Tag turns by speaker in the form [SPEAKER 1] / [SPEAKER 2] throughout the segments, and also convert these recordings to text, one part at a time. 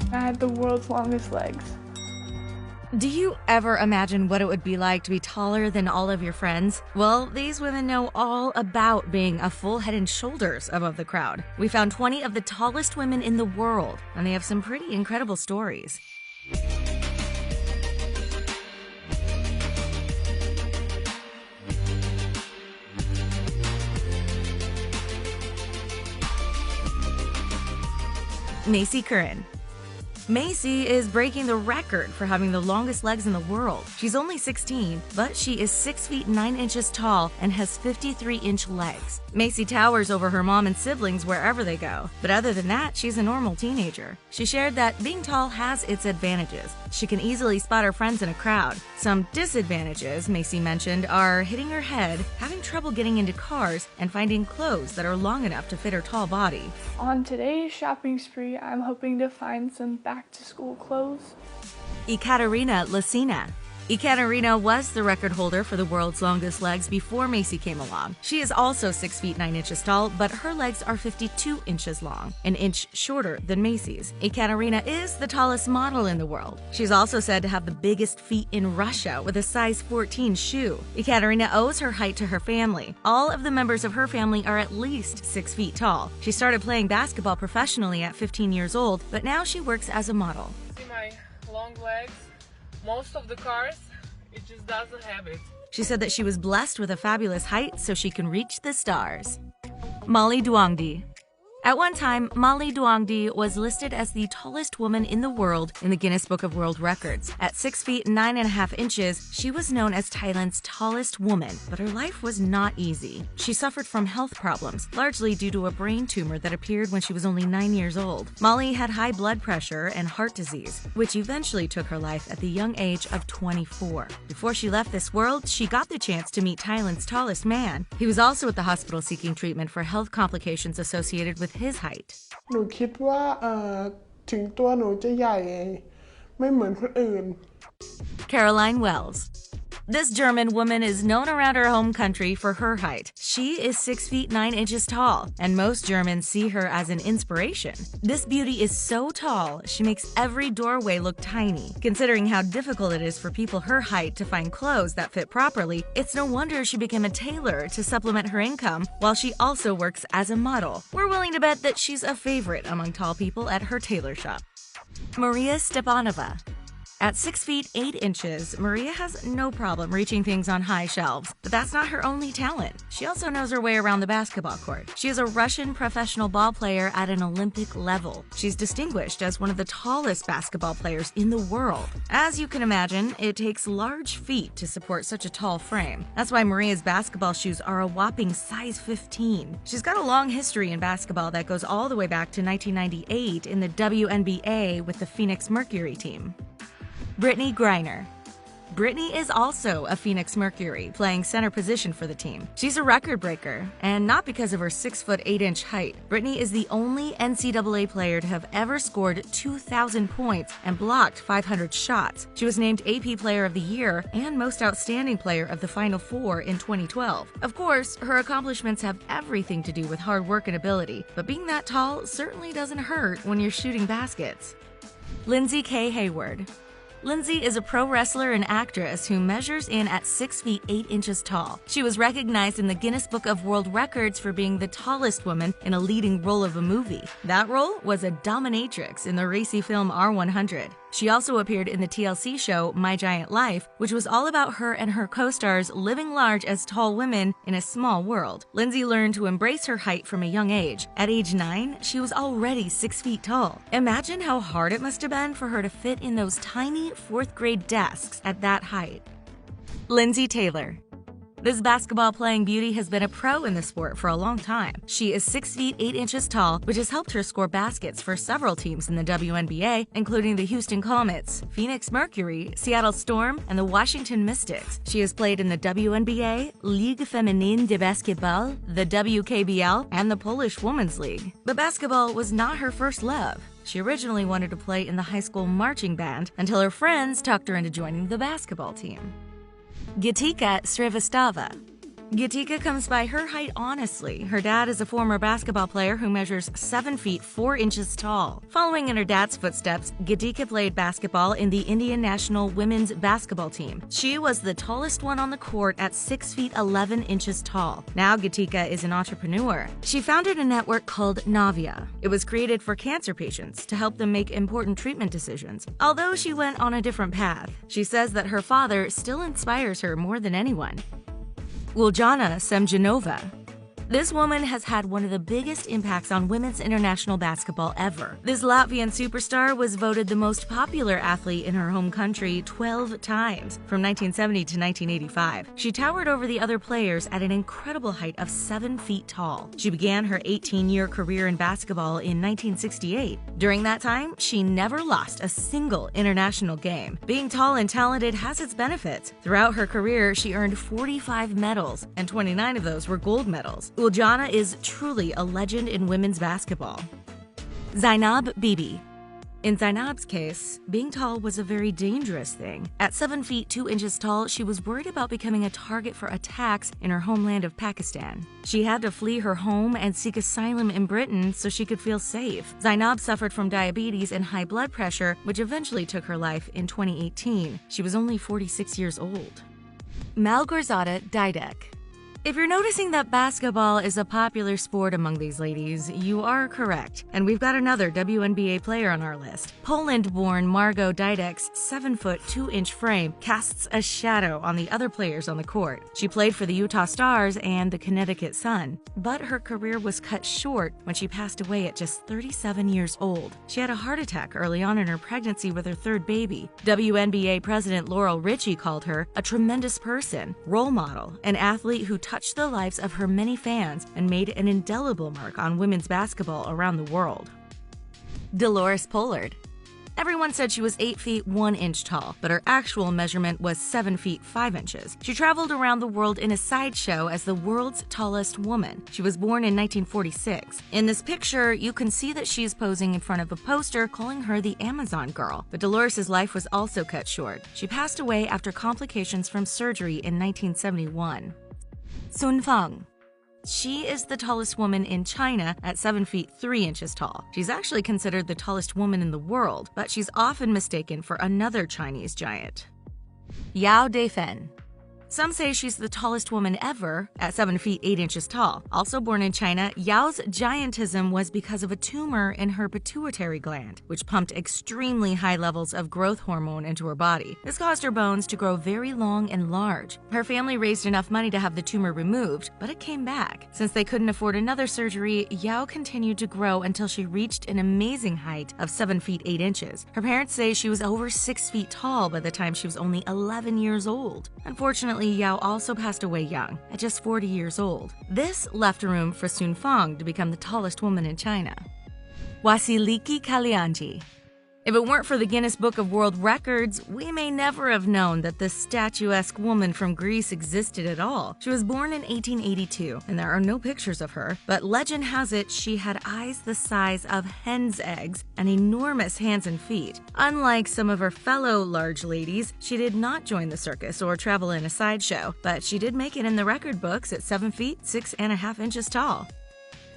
[SPEAKER 1] I had the world's longest legs.
[SPEAKER 2] Do you ever imagine what it would be like to be taller than all of your friends? Well, these women know all about being a full head and shoulders above the crowd. We found 20 of the tallest women in the world, and they have some pretty incredible stories. Macy Curran. Macy is breaking the record for having the longest legs in the world. She's only 16, but she is 6 feet 9 inches tall and has 53-inch legs. Macy towers over her mom and siblings wherever they go, but other than that, she's a normal teenager. She shared that being tall has its advantages. She can easily spot her friends in a crowd. Some disadvantages, Macy mentioned, are hitting her head, having trouble getting into cars, and finding clothes that are long enough to fit her tall body.
[SPEAKER 1] On today's shopping spree, I'm hoping to find some back-to-school clothes.
[SPEAKER 2] Ekaterina Lacina. Ekaterina was the record holder for the world's longest legs before Macy came along. She is also 6 feet 9 inches tall, but her legs are 52 inches long, an inch shorter than Macy's. Ekaterina is the tallest model in the world. She's also said to have the biggest feet in Russia with a size 14 shoe. Ekaterina owes her height to her family. All of the members of her family are at least 6 feet tall. She started playing basketball professionally at 15 years old, but now she works as a model.
[SPEAKER 3] See my long legs? Most of the cars, it just doesn't have it.
[SPEAKER 2] She said that she was blessed with a fabulous height so she can reach the stars. Molly Duongdi. At one time, Molly Duongdi was listed as the tallest woman in the world in the Guinness Book of World Records. At 6 feet 9.5 inches, she was known as Thailand's tallest woman, but her life was not easy. She suffered from health problems, largely due to a brain tumor that appeared when she was only 9 years old. Molly had high blood pressure and heart disease, which eventually took her life at the young age of 24. Before she left this world, she got the chance to meet Thailand's tallest man. He was also at the hospital seeking treatment for health complications associated with his height.
[SPEAKER 4] หนูคิดว่าถึงตัวหนูจะใหญ่ไม่เหมือนคนอื่น
[SPEAKER 2] Caroline Wells. This German woman is known around her home country for her height. She is 6 feet 9 inches tall, and most Germans see her as an inspiration. This beauty is so tall, she makes every doorway look tiny. Considering how difficult it is for people her height to find clothes that fit properly, it's no wonder she became a tailor to supplement her income, while she also works as a model. We're willing to bet that she's a favorite among tall people at her tailor shop. Maria Stepanova. At 6 feet 8 inches, Maria has no problem reaching things on high shelves, but that's not her only talent. She also knows her way around the basketball court. She is a Russian professional ball player at an Olympic level. She's distinguished as one of the tallest basketball players in the world. As you can imagine, it takes large feet to support such a tall frame. That's why Maria's basketball shoes are a whopping size 15. She's got a long history in basketball that goes all the way back to 1998 in the WNBA with the Phoenix Mercury team. Brittany Griner. Brittany is also a Phoenix Mercury, playing center position for the team. She's a record breaker, and not because of her 6 foot 8 inch height. Brittany is the only NCAA player to have ever scored 2,000 points and blocked 500 shots. She was named AP Player of the Year and Most Outstanding Player of the Final Four in 2012. Of course, her accomplishments have everything to do with hard work and ability, but being that tall certainly doesn't hurt when you're shooting baskets. Lindsay K. Hayward. Lindsay is a pro wrestler and actress who measures in at 6 feet 8 inches tall. She was recognized in the Guinness Book of World Records for being the tallest woman in a leading role of a movie. That role was a dominatrix in the racy film R100. She also appeared in the TLC show My Giant Life, which was all about her and her co-stars living large as tall women in a small world. Lindsay learned to embrace her height from a young age. At age 9, she was already 6 feet tall. Imagine how hard it must have been for her to fit in those tiny 4th grade desks at that height. Lindsay Taylor. This basketball-playing beauty has been a pro in the sport for a long time. She is 6 feet 8 inches tall, which has helped her score baskets for several teams in the WNBA, including the Houston Comets, Phoenix Mercury, Seattle Storm, and the Washington Mystics. She has played in the WNBA, Ligue Féminine de Basketball, the WKBL, and the Polish Women's League. But basketball was not her first love. She originally wanted to play in the high school marching band until her friends talked her into joining the basketball team. Gitika Srivastava. Gitika comes by her height honestly. Her dad is a former basketball player who measures 7 feet 4 inches tall. Following in her dad's footsteps, Gitika played basketball in the Indian national women's basketball team. She was the tallest one on the court at 6 feet 11 inches tall. Now Gitika is an entrepreneur. She founded a network called Navya. It was created for cancer patients to help them make important treatment decisions. Although she went on a different path, she says that her father still inspires her more than anyone. Uljana Semjonova. This woman has had one of the biggest impacts on women's international basketball ever. This Latvian superstar was voted the most popular athlete in her home country 12 times, from 1970 to 1985. She towered over the other players at an incredible height of 7 feet tall. She began her 18-year career in basketball in 1968. During that time, she never lost a single international game. Being tall and talented has its benefits. Throughout her career, she earned 45 medals, and 29 of those were gold medals. Uljana is truly a legend in women's basketball. Zainab Bibi. In Zainab's case, being tall was a very dangerous thing. At 7 feet 2 inches tall, she was worried about becoming a target for attacks in her homeland of Pakistan. She had to flee her home and seek asylum in Britain so she could feel safe. Zainab suffered from diabetes and high blood pressure, which eventually took her life in 2018. She was only 46 years old. Malgorzata Didek. If you're noticing that basketball is a popular sport among these ladies, you are correct. And we've got another WNBA player on our list. Poland-born Margot Didek's 7-foot 2-inch frame casts a shadow on the other players on the court. She played for the Utah Stars and the Connecticut Sun, but her career was cut short when she passed away at just 37 years old. She had a heart attack early on in her pregnancy with her third baby. WNBA President Laurel Richie called her a tremendous person, role model, an athlete who touched the lives of her many fans and made an indelible mark on women's basketball around the world. Dolores Pollard. Everyone said she was 8 feet 1 inch tall, but her actual measurement was 7 feet 5 inches. She traveled around the world in a sideshow as the world's tallest woman. She was born in 1946. In this picture, you can see that she is posing in front of a poster calling her the Amazon Girl. But Dolores's life was also cut short. She passed away after complications from surgery in 1971. Sun Feng. She is the tallest woman in China at 7 feet 3 inches tall. She's actually considered the tallest woman in the world, but she's often mistaken for another Chinese giant. Yao Deifen. Some say she's the tallest woman ever at 7 feet 8 inches tall. Also born in China, Yao's giantism was because of a tumor in her pituitary gland, which pumped extremely high levels of growth hormone into her body. This caused her bones to grow very long and large. Her family raised enough money to have the tumor removed, but it came back. Since they couldn't afford another surgery, Yao continued to grow until she reached an amazing height of 7 feet 8 inches. Her parents say she was over 6 feet tall by the time she was only 11 years old. Unfortunately, Yao also passed away young, at just 40 years old. This left room for Sun Feng to become the tallest woman in China. Wasiliki Kalianji. If it weren't for the Guinness Book of World Records, we may never have known that this statuesque woman from Greece existed at all. She was born in 1882, and there are no pictures of her, but legend has it she had eyes the size of hen's eggs and enormous hands and feet. Unlike some of her fellow large ladies, she did not join the circus or travel in a sideshow, but she did make it in the record books at 7 feet 6.5 inches tall.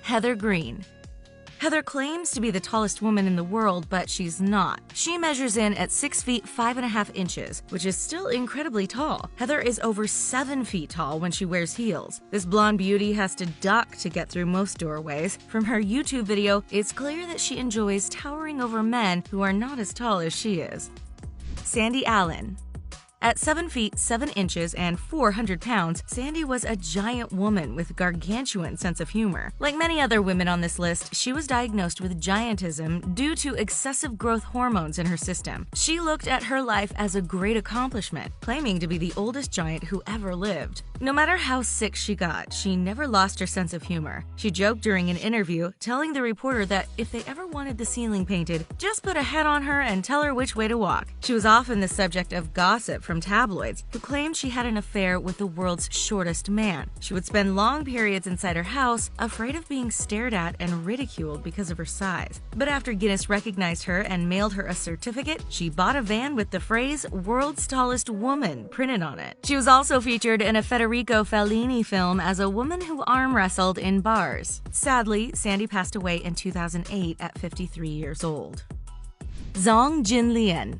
[SPEAKER 2] Heather Green. Heather claims to be the tallest woman in the world, but she's not. She measures in at 6 feet 5.5 inches, which is still incredibly tall. Heather is over 7 feet tall when she wears heels. This blonde beauty has to duck to get through most doorways. From her YouTube video, it's clear that she enjoys towering over men who are not as tall as she is. Sandy Allen. At 7 feet 7 inches and 400 pounds, Sandy was a giant woman with a gargantuan sense of humor. Like many other women on this list, she was diagnosed with giantism due to excessive growth hormones in her system. She looked at her life as a great accomplishment, claiming to be the oldest giant who ever lived. No matter how sick she got, she never lost her sense of humor. She joked during an interview, telling the reporter that if they ever wanted the ceiling painted, just put a hat on her and tell her which way to walk. She was often the subject of gossip from tabloids who claimed she had an affair with the world's shortest man. She would spend long periods inside her house, afraid of being stared at and ridiculed because of her size. But after Guinness recognized her and mailed her a certificate, she bought a van with the phrase "World's Tallest Woman" printed on it. She was also featured in a Federico Fellini film as a woman who arm wrestled in bars. Sadly, Sandy passed away in 2008 at 53 years old. Zhang Jinlian.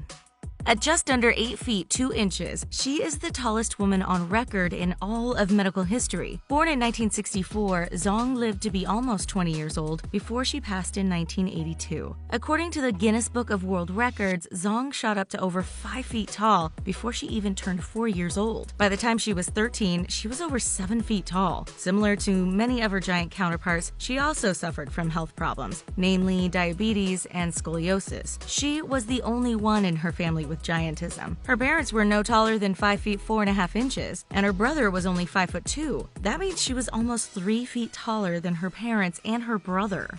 [SPEAKER 2] At just under 8 feet 2 inches, she is the tallest woman on record in all of medical history. Born in 1964, Zhang lived to be almost 20 years old before she passed in 1982. According to the Guinness Book of World Records, Zhang shot up to over 5 feet tall before she even turned 4 years old. By the time she was 13, she was over 7 feet tall. Similar to many of her giant counterparts, she also suffered from health problems, namely diabetes and scoliosis. She was the only one in her family with giantism. Her parents were no taller than 5 feet 4.5 inches, and her brother was only 5 foot 2. That means she was almost 3 feet taller than her parents and her brother.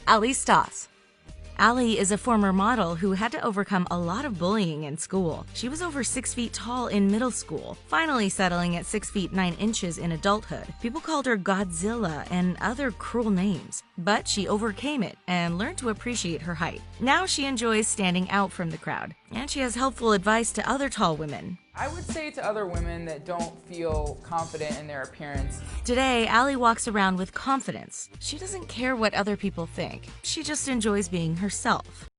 [SPEAKER 2] Ali Stas. Ali is a former model who had to overcome a lot of bullying in school. She was over 6 feet tall in middle school, finally settling at 6 feet 9 inches in adulthood. People called her Godzilla and other cruel names, but she overcame it and learned to appreciate her height. Now she enjoys standing out from the crowd, and she has helpful advice to other tall women.
[SPEAKER 5] I would say to other women that don't feel confident in their appearance.
[SPEAKER 2] Today, Ali walks around with confidence. She doesn't care what other people think. She just enjoys being herself.